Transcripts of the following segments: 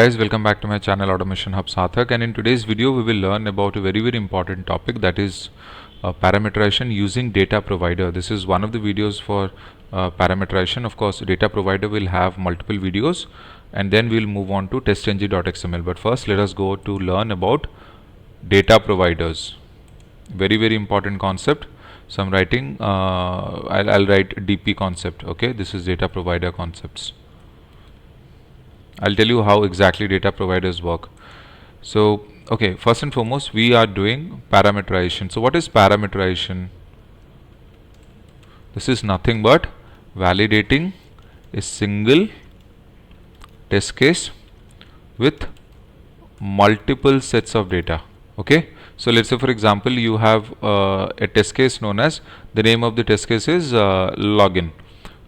Guys, welcome back to my channel Automation Hub Sathak, and in today's video we will learn about a very important topic, that is parameterization using data provider. This is one of the videos for parameterization. Of course, data provider will have multiple videos, and then we'll move on to testng.xml. But first let us go to learn about data providers. Very important concept. So I'm writing I'll write DP concept. Okay, this is data provider concepts. I'll tell you how exactly data providers work. So, okay, first and foremost, we are doing parameterization. So, what is parameterization? This is nothing but validating a single test case with multiple sets of data. Okay, so let's say, for example, you have a test case known as, the name of the test case is login.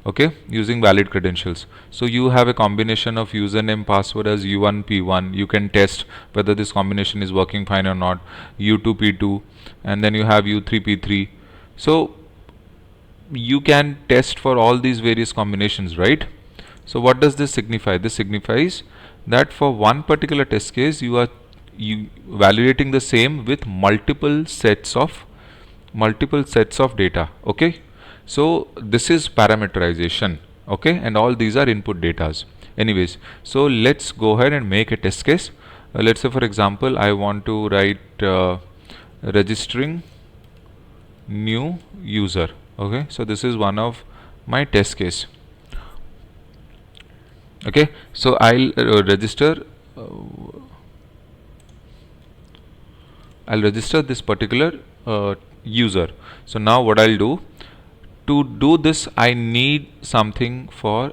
Okay, using valid credentials. So you have a combination of username, password as u1 p1. You can test whether this combination is working fine or not, u2 p2, and then you have u3 p3. So you can test for all these various combinations, right? So what does this signify? This signifies that for one particular test case you are validating the same with multiple sets of data. Okay, so this is parameterization. Okay, and all these are input datas. Anyways, so let's go ahead and make a test case. Let's say, for example, I want to write registering new user. Okay, so this is one of my test case. Okay, so I'll register this particular user. So now what I'll do, to do this I need something for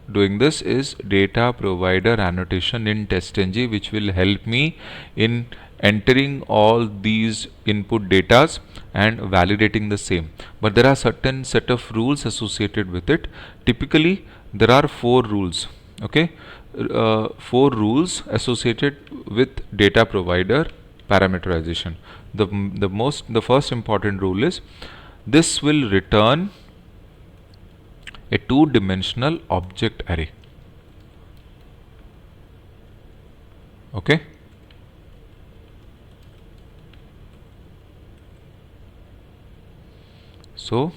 doing this, is data provider annotation in testng, which will help me in entering all these input datas and validating the same. But there are certain set of rules associated with it. Typically there are 4 rules. Okay, 4 rules associated with data provider parameterization. The first important rule is, this will return a 2-dimensional object array. Okay, so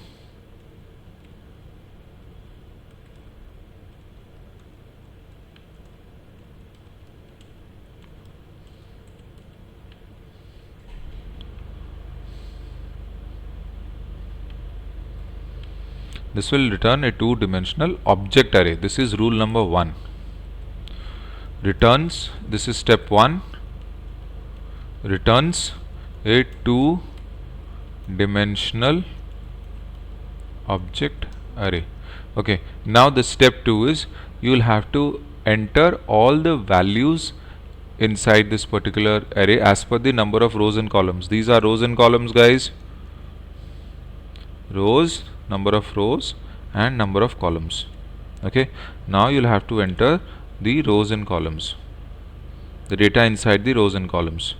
this will return a 2-dimensional object array. This is rule number 1. Returns, this is step 1, returns a 2-dimensional object array. Okay, now the step 2 is, you will have to enter all the values inside this particular array as per the number of rows and columns. These are rows and columns, guys. Rows, number of rows and number of columns. Okay, now you'll have to enter the rows and columns, the data inside the rows and columns.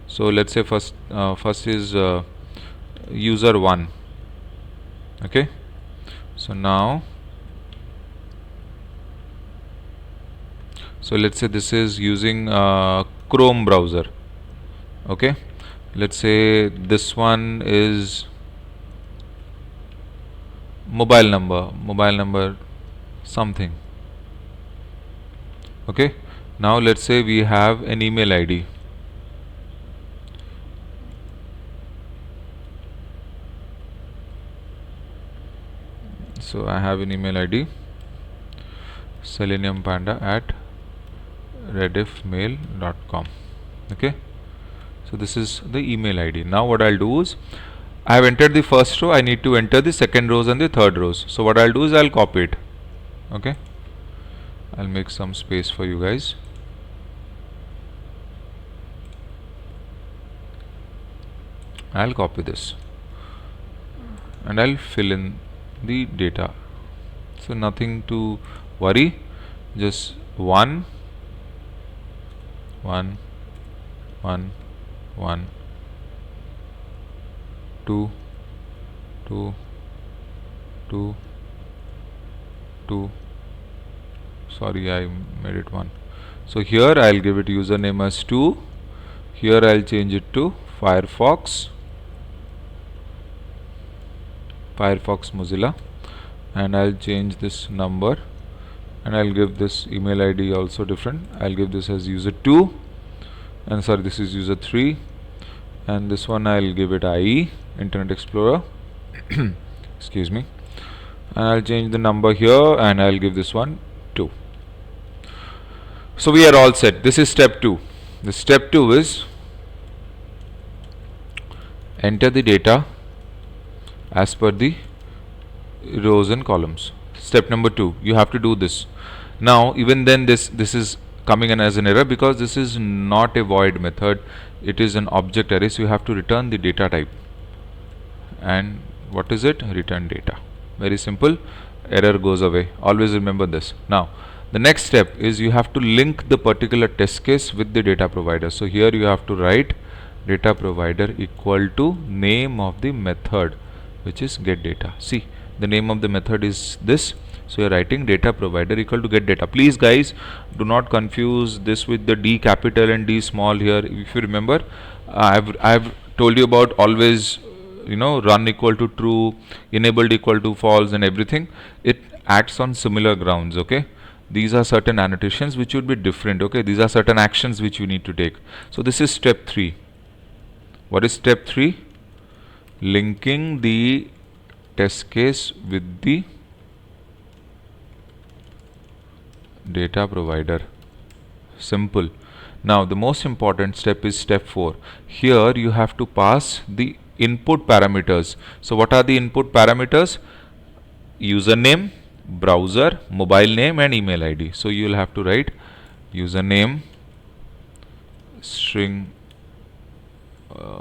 So let's say first is user 1. Okay, so now, so let's say this is using Chrome browser. Okay, let's say this one is mobile number something. Okay, now let's say we have an email ID. So I have an email ID, seleniumpanda@rediffmail.com. okay, so this is the email ID. Now what I'll do is, I have entered the first row, I need to enter the second rows and the third rows. So what I'll do is, I'll copy it. Okay, I'll make some space for you guys. I'll copy this and I'll fill in the data. So nothing to worry, just 1 1 1 1 2 2 2 2 sorry, I made it 1. So here I'll give it username as 2. Here I'll change it to Firefox Mozilla, and I'll change this number, and I'll give this email ID also different. I'll give this as user 2, and sorry, this is user 3, and this one I'll give it IE, Internet Explorer. Excuse me. And I'll change the number here, and I'll give this one 2. So we are all set. This is step 2. The step 2 is enter the data as per the rows and columns. Step number 2, you have to do this. Now even then this is coming in as an error because this is not a void method, it is an object array, so you have to return the data type. And what is it? Return data. Very simple, error goes away. Always remember this. Now the next step is you have to link the particular test case with the data provider. So here you have to write data provider equal to name of the method, which is get data. See, the name of the method is this, so you're writing data provider equal to get data. Please guys, do not confuse this with the D capital and D small here. If you remember, I've told you about always, run equal to true, enabled equal to false, and everything. It acts on similar grounds. Okay, these are certain annotations which would be different. Okay, these are certain actions which you need to take. So this is step 3. What is step 3? Linking the test case with the data provider. Simple. Now the most important step is step 4. Here you have to pass the input parameters. So what are the input parameters? Username, browser, mobile name, and email ID. So you will have to write username string,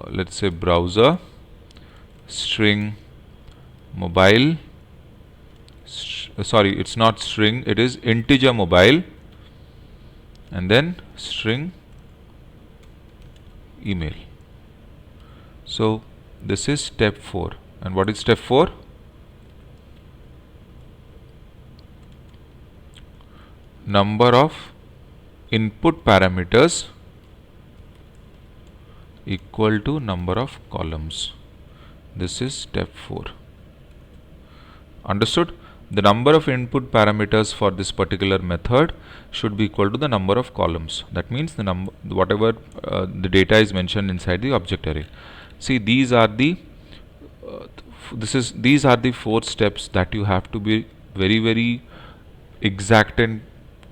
let's say browser, string mobile, sorry, it's not string, it is integer mobile, and then string email. So this is step 4. And what is step 4? Number of input parameters equal to number of columns. This is step 4. Understood? The number of input parameters for this particular method should be equal to the number of columns. That means the number, whatever the data is mentioned inside the object array. See, these are the these are the 4 steps that you have to be very exact and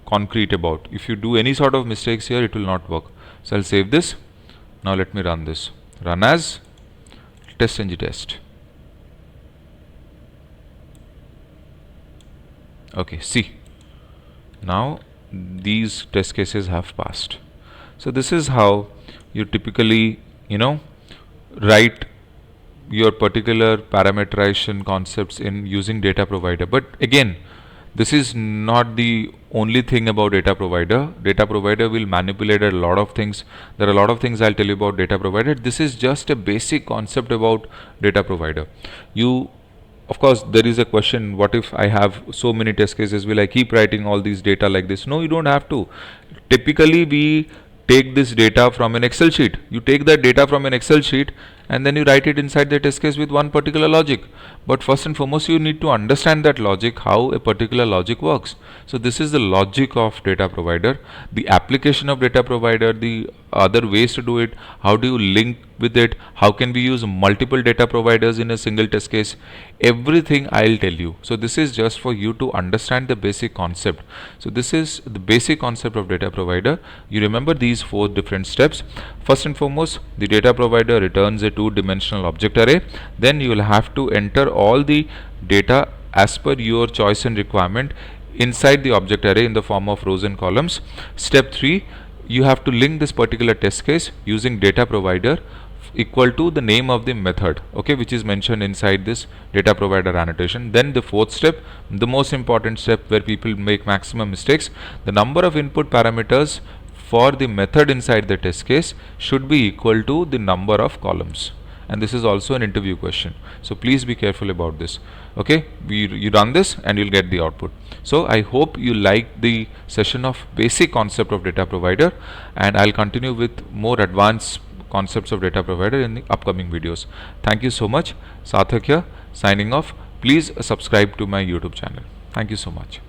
concrete about. If you do any sort of mistakes here, it will not work. So I'll save this. Now let me run this. Run as test-ng test. Okay, see, now these test cases have passed. So this is how you typically, write your particular parameterization concepts in using data provider. But again, this is not the only thing about data provider. Data provider will manipulate a lot of things. There are a lot of things I'll tell you about data provider. This is just a basic concept about data provider. Of course, there is a question, what if I have so many test cases, will I keep writing all these data like this? No, you don't have to. Typically, we take this data from an Excel sheet. You take that data from an Excel sheet and then you write it inside the test case with one particular logic. But first and foremost, you need to understand that logic, how a particular logic works. So this is the logic of data provider, the application of data provider, the other ways to do it, how do you link with it, how can we use multiple data providers in a single test case, everything I'll tell you. So this is just for you to understand the basic concept. So this is the basic concept of data provider. You remember these 4 different steps. First and foremost, the data provider returns a 2-dimensional object array. Then you will have to enter all the data as per your choice and requirement inside the object array in the form of rows and columns. Step 3, you have to link this particular test case using data provider equal to the name of the method, okay, which is mentioned inside this data provider annotation. Then the 4th step, the most important step where people make maximum mistakes, the number of input parameters for the method inside the test case should be equal to the number of columns. and this is also an interview question. So please be careful about this. Okay, you run this and you'll get the output. So I hope you liked the session of basic concept of data provider, and I'll continue with more advanced concepts of data provider in the upcoming videos. Thank you so much. Sarthak here, signing off. Please subscribe to my YouTube channel. Thank you so much.